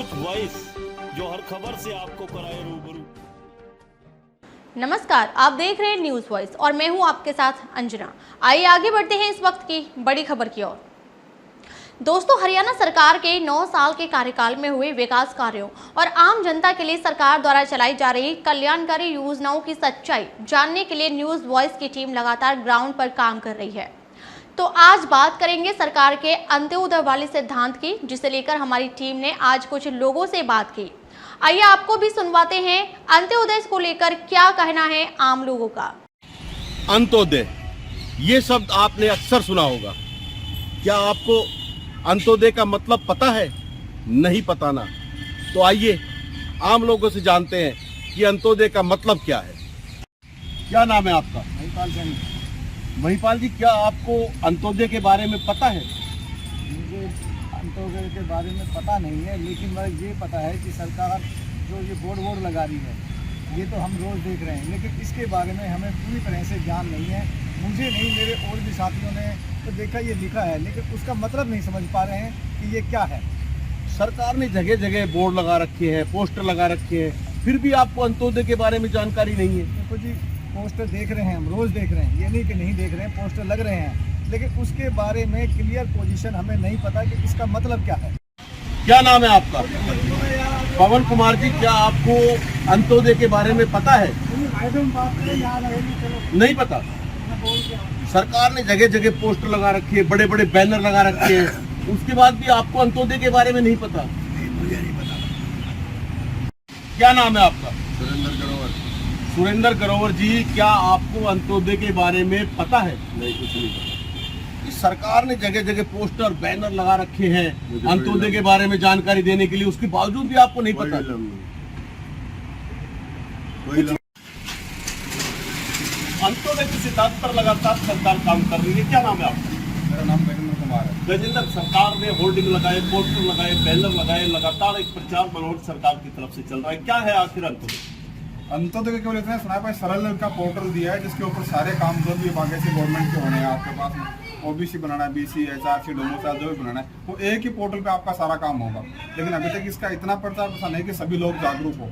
News voice, जो हर खबर से आपको कराए रूबरू। नमस्कार, आप देख रहे हैं न्यूज वॉइस और मैं हूं आपके साथ अंजना। आइए आगे बढ़ते हैं इस वक्त की बड़ी खबर की ओर। दोस्तों, हरियाणा सरकार के 9 साल के कार्यकाल में हुए विकास कार्यों और आम जनता के लिए सरकार द्वारा चलाई जा रही कल्याणकारी योजनाओं की सच्चाई जानने के लिए न्यूज वॉइस की टीम लगातार ग्राउंड पर काम कर रही है। तो आज बात करेंगे सरकार के अंत्योदय वाले सिद्धांत की, जिसे लेकर हमारी टीम ने आज कुछ लोगों से बात की। आइए आपको भी सुनवाते हैं अंत्योदय को लेकर क्या कहना है आम लोगों का। अंत्योदय, ये शब्द आपने अक्सर सुना होगा। क्या आपको अंत्योदय का मतलब पता है? नहीं पता ना? तो आइए आम लोगों से जानते हैं कि अंत्योदय का मतलब क्या है। क्या नाम है आपका? महिपाल जी, क्या आपको अंत्योदय के बारे में पता है? मुझे अंत्योदय के बारे में पता नहीं है, लेकिन मुझे ये पता है कि सरकार जो ये बोर्ड लगा रही है, ये तो हम रोज़ देख रहे हैं, लेकिन इसके बारे में हमें पूरी तरह से ज्ञान नहीं है। मुझे नहीं, मेरे और भी साथियों ने तो देखा, ये लिखा है, लेकिन उसका मतलब नहीं समझ पा रहे हैं कि ये क्या है। सरकार ने जगह जगह बोर्ड लगा रखे हैं, पोस्टर लगा रखे हैं, फिर भी आपको अंत्योदय के बारे में जानकारी नहीं है। देखो जी, पोस्टर देख रहे हैं, हम रोज़ देख रहे हैं, ये नहीं कि नहीं देख रहे हैं, पोस्टर लग रहे हैं, लेकिन उसके बारे में क्लियर पोजीशन हमें नहीं पता कि इसका मतलब क्या है। क्या नाम है आपका? पवन कुमार जी, क्या आपको अंत्योदय के बारे में पता है? नहीं पता। सरकार ने जगह जगह पोस्टर लगा रखे हैं, बड़े बड़े बैनर लगा रखे हैं, उसके बाद भी आपको अंत्योदय के बारे में नहीं पता? मुझे नहीं पता। क्या नाम है आपका? सुरेंद्र ग्रोवर। सुरेंद्र ग्रोवर जी, क्या आपको अंत्योदय के बारे में पता है? नहीं, कुछ नहीं पता। इस सरकार ने जगह जगह पोस्टर बैनर लगा रखे हैं अंत्योदय के बारे में जानकारी देने के लिए, उसके बावजूद भी आपको नहीं पता? अंत्योदय के सिद्धांत पर लगातार सरकार काम कर रही है। क्या नाम है आपका? मेरा नाम गजेंद्र कुमार है। गजेंद्र, सरकार ने होर्डिंग लगाए, पोस्टर लगाए, बैनर लगाए, लगातार एक प्रचार मनोहर सरकार की तरफ से चल रहा है। क्या है आखिर अंत्योदय? अंत्योदय के केवल इतना सुना है, सरल का पोर्टल दिया है जिसके ऊपर सारे काम जो भी बाकी से गवर्नमेंट के होने हैं, आपके पास ओबीसी बनाना है, बीसी, एचआरसी, डोमिसाइल जो भी बनाना है, वो एक ही पोर्टल पे आपका सारा काम होगा। लेकिन अभी तक इसका इतना प्रचार प्रसार नहीं कि सभी लोग जागरूक हो।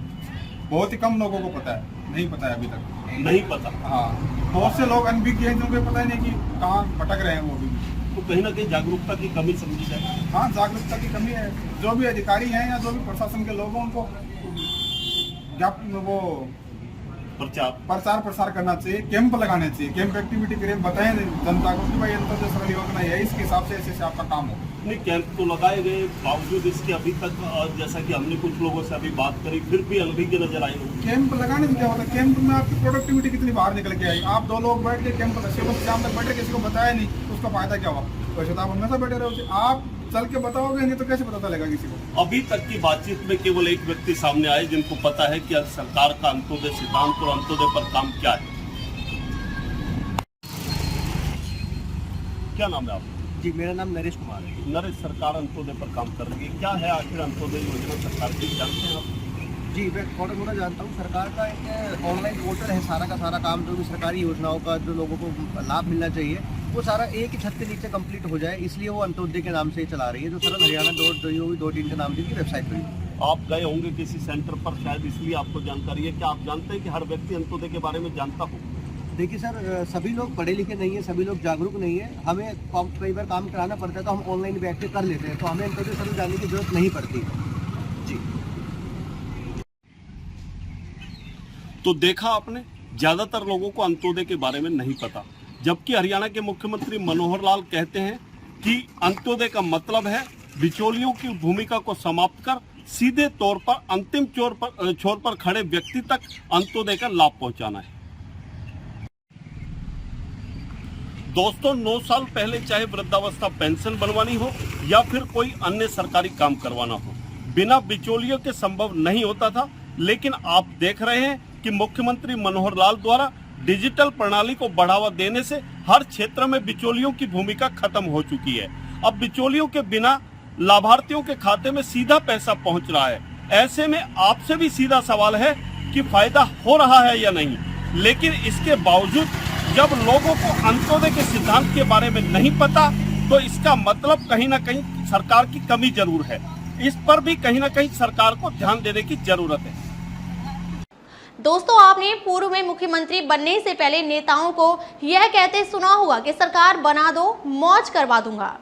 बहुत ही कम लोगों को पता है, नहीं पता है अभी तक। नहीं पता। हाँ, बहुत से लोग अनभिज्ञ हैं जिनको पता ही नहीं कि कहाँ भटक रहे हैं वो भी। तो कहीं ना कहीं जागरूकता की कमी समझी जाए। हाँ, जागरूकता की कमी है। जो भी अधिकारी हैं या जो भी प्रशासन के लोग हैं, उनको वो प्रचार प्रसार करना चाहिए, कैंप लगाने चाहिए, कैंप एक्टिविटी करें, बताएं जनता को कि भाई अंत्योदय सरल योजना है, इसके हिसाब से ऐसे आपका काम हो। नहीं, कैंप तो लगाए गए, बावजूद इसके अभी तक, जैसा कि हमने कुछ लोगों से अभी बात करी, फिर भी अनभिज्ञ नजर आई। कैंप लगाने से क्या होता है? कैंप में आपकी प्रोडक्टिविटी कितनी बाहर निकल के आई। आप 2 लोग बैठ के कैंप शाम तक बैठे, किसी को बताया नहीं, उसका फायदा क्या हुआ? वैसे तो आप हमेशा बैठे रहोगे, आप चल के बताओगे नहीं तो कैसे पता चलेगा किसी को? अभी तक की बातचीत में केवल एक व्यक्ति सामने आए जिनको पता है कि सरकार का अंत्योदय सिद्धांत और अंत्योदय पर काम क्या है। क्या नाम है आपका? जी, मेरा नाम नरेश कुमार है। नरेश, सरकार अंत्योदय पर काम कर रही है, क्या है आखिर अंत्योदय योजना सरकार की, जानते हैं आप? जी, मैं थोड़ा थोड़ा जानता हूँ। सरकार का एक ऑनलाइन पोर्टल है, सारा का सारा काम जो भी सरकारी योजनाओं का जो लोगों को लाभ मिलना चाहिए, वो सारा एक ही छत के नीचे कंप्लीट हो जाए, इसलिए वो अंत्योदय के नाम से ही चला रही है, जो सरल हरियाणा .gov.in के नाम से की वेबसाइट पर। आप गए होंगे किसी सेंटर पर, शायद इसलिए आपको जानकारी है। क्या आप जानते हैं कि हर व्यक्ति अंत्योदय के बारे में जानता हो? देखिए सर, सभी लोग पढ़े लिखे नहीं है, सभी लोग जागरूक नहीं है। हमें कई बार काम कराना पड़ता है तो हम ऑनलाइन बैठ के कर लेते हैं, तो हमें अंत्योदय सरल जानने की जरूरत नहीं पड़ती। जी, तो देखा आपने, ज्यादातर लोगों को अंत्योदय के बारे में नहीं पता, जबकि हरियाणा के मुख्यमंत्री मनोहर लाल कहते हैं कि अंत्योदय का मतलब है बिचौलियों की भूमिका को समाप्त कर सीधे तौर पर अंतिम छोर पर खड़े व्यक्ति तक अंत्योदय का लाभ पहुंचाना है। दोस्तों, 9 साल पहले चाहे वृद्धावस्था पेंशन बनवानी हो या फिर कोई अन्य सरकारी काम करवाना हो, बिना बिचौलियों के संभव नहीं होता था। लेकिन आप देख रहे हैं कि मुख्यमंत्री मनोहर लाल द्वारा डिजिटल प्रणाली को बढ़ावा देने से हर क्षेत्र में बिचौलियों की भूमिका खत्म हो चुकी है। अब बिचौलियों के बिना लाभार्थियों के खाते में सीधा पैसा पहुंच रहा है। ऐसे में आपसे भी सीधा सवाल है कि फायदा हो रहा है या नहीं। लेकिन इसके बावजूद जब लोगों को अंत्योदय के सिद्धांत के बारे में नहीं पता, तो इसका मतलब कहीं ना कहीं सरकार की कमी जरूर है। इस पर भी कहीं ना कहीं सरकार को ध्यान देने की जरूरत है। दोस्तों, आपने पूर्व में मुख्यमंत्री बनने से पहले नेताओं को यह कहते सुना होगा कि सरकार बना दो, मौज करवा दूंगा।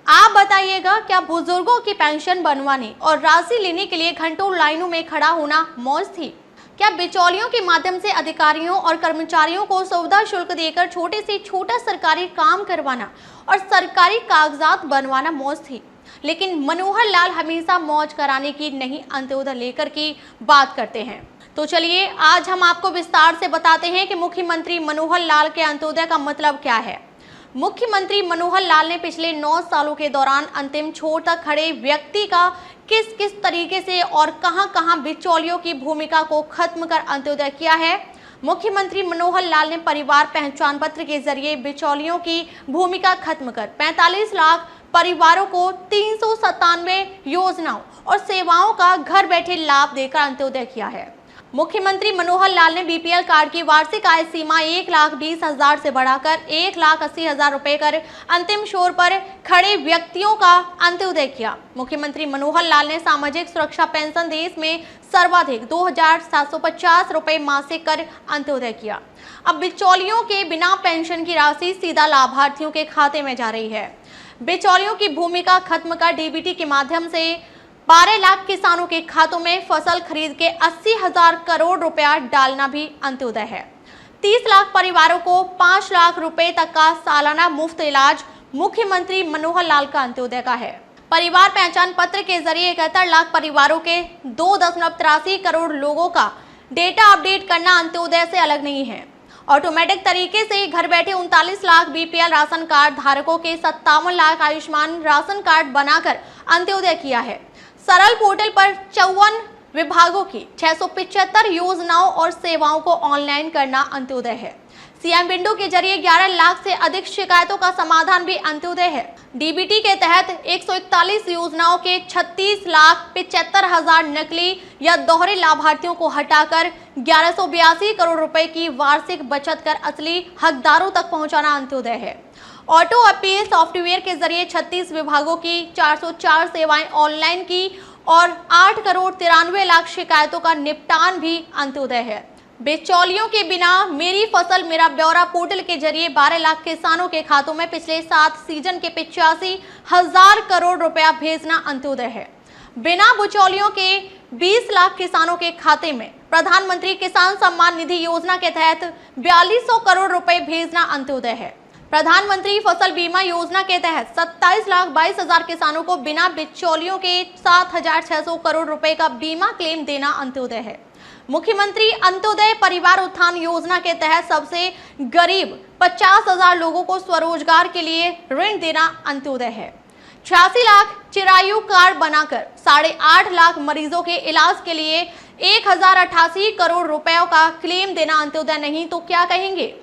आप बताइएगा, क्या बुजुर्गों की पेंशन बनवाने और राशि लेने के लिए घंटों लाइनों में खड़ा होना मौज थी? क्या बिचौलियों के माध्यम से अधिकारियों और कर्मचारियों को सुविधा शुल्क देकर छोटे से छोटा सरकारी काम करवाना और सरकारी कागजात बनवाना मौज थी? लेकिन मनोहर लाल हमेशा मौज कराने की नहीं, अंत्योदय लेकर की बात करते हैं। तो चलिए आज हम आपको विस्तार से बताते हैं कि मुख्यमंत्री मनोहर लाल के अंत्योदय का मतलब क्या है। मुख्यमंत्री मनोहर लाल ने पिछले 9 सालों के दौरान अंतिम छोर तक खड़े व्यक्ति का किस किस तरीके से और कहां-कहां बिचौलियों की भूमिका को खत्म कर अंत्योदय किया है। मुख्यमंत्री मनोहर लाल ने परिवार पहचान पत्र के जरिए बिचौलियों की भूमिका खत्म कर 45 लाख परिवारों को 397 योजनाओं और सेवाओं का घर बैठे लाभ देकर अंत्योदय किया है। मुख्यमंत्री मनोहर लाल ने बीपीएल कार्ड की वार्षिक आय सीमा 1,20,000 से बढ़ाकर 1,80,000 रुपए कर अंतिम छोर पर खड़े व्यक्तियों का अंत्योदय किया। मुख्यमंत्री मनोहर लाल ने सामाजिक सुरक्षा पेंशन देश में सर्वाधिक 2,750 रुपए मासिक कर अंत्योदय किया। अब बिचौलियों के बिना पेंशन की राशि सीधा लाभार्थियों के खाते में जा रही है। बिचौलियों की भूमिका खत्म कर डीबीटी के माध्यम से 12 लाख किसानों के खातों में फसल खरीद के 80,000 करोड़ रुपया डालना भी अंत्योदय है। 30 लाख परिवारों को 5 लाख रुपए तक का सालाना मुफ्त इलाज मुख्यमंत्री मनोहर लाल का अंत्योदय का है। परिवार पहचान पत्र के जरिए 71 लाख परिवारों के 2.83 करोड़ लोगों का डेटा अपडेट करना अंत्योदय से अलग नहीं है। ऑटोमेटिक तरीके से घर बैठे 39 लाख बीपीएल राशन कार्ड धारकों के 57 लाख आयुष्मान राशन कार्ड बनाकर अंत्योदय किया है। सरल पोर्टल पर 54 विभागों की 675 योजनाओं और सेवाओं को ऑनलाइन करना अंत्योदय है। सीएम विंडो के जरिए 11 लाख से अधिक शिकायतों का समाधान भी अंत्योदय है। डीबीटी के तहत 141 योजनाओं के 36,75,000 नकली या दोहरे लाभार्थियों को हटाकर 1182 करोड़ रुपए की वार्षिक बचत कर असली हकदारों तक पहुंचाना अंत्योदय है। ऑटो अपील सॉफ्टवेयर के जरिए 36 विभागों की 404 सेवाएं ऑनलाइन की और 8 करोड़ 93 लाख शिकायतों का निपटान भी अंत्योदय है। बिचौलियों के बिना मेरी फसल मेरा ब्यौरा पोर्टल के जरिए 12 लाख किसानों के खातों में पिछले 7 सीजन के 85,000 करोड़ रुपया भेजना अंत्योदय है। बिना बिचौलियों के 20 लाख किसानों के खाते में प्रधानमंत्री किसान सम्मान निधि योजना के तहत 4200 करोड़ रुपए भेजना अंत्योदय है। प्रधानमंत्री फसल बीमा योजना के तहत 27,22,000 किसानों को बिना बिचौलियों के 7,600 करोड़ रुपए का बीमा क्लेम देना अंत्योदय है। मुख्यमंत्री अंत्योदय परिवार उत्थान योजना के तहत सबसे गरीब 50,000 लोगों को स्वरोजगार के लिए ऋण देना अंत्योदय है। 86 लाख चिरायु कार्ड बनाकर 8.5 लाख मरीजों के इलाज के लिए 1,088 करोड़ रुपयों का क्लेम देना अंत्योदय नहीं तो क्या कहेंगे।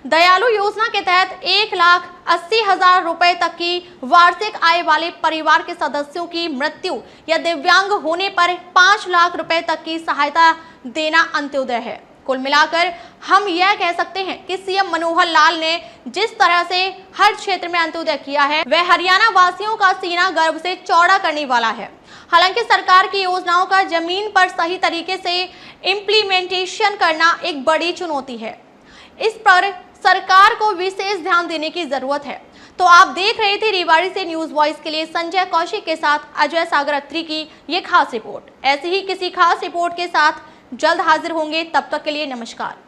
दयालु योजना के तहत 1,80,000 रुपए तक की वार्षिक आय वाले परिवार के सदस्यों की मृत्यु या दिव्यांग होने पर 5 लाख रुपए तक की सहायता देना अंत्योदय है। कुल मिलाकर हम यह कह सकते हैं कि सीएम मनोहर लाल ने जिस तरह से हर क्षेत्र में अंत्योदय किया है वह हरियाणा वासियों का सीना गर्व से चौड़ा करने वाला है। हालांकि सरकार की योजनाओं का जमीन पर सही तरीके से इम्प्लीमेंटेशन करना एक बड़ी चुनौती है। इस पर सरकार को विशेष ध्यान देने की जरूरत है। तो आप देख रहे थे रेवाड़ी से न्यूज वॉइस के लिए संजय कौशिक के साथ अजय सागर अत्री की ये खास रिपोर्ट। ऐसी ही किसी खास रिपोर्ट के साथ जल्द हाजिर होंगे, तब तक के लिए नमस्कार।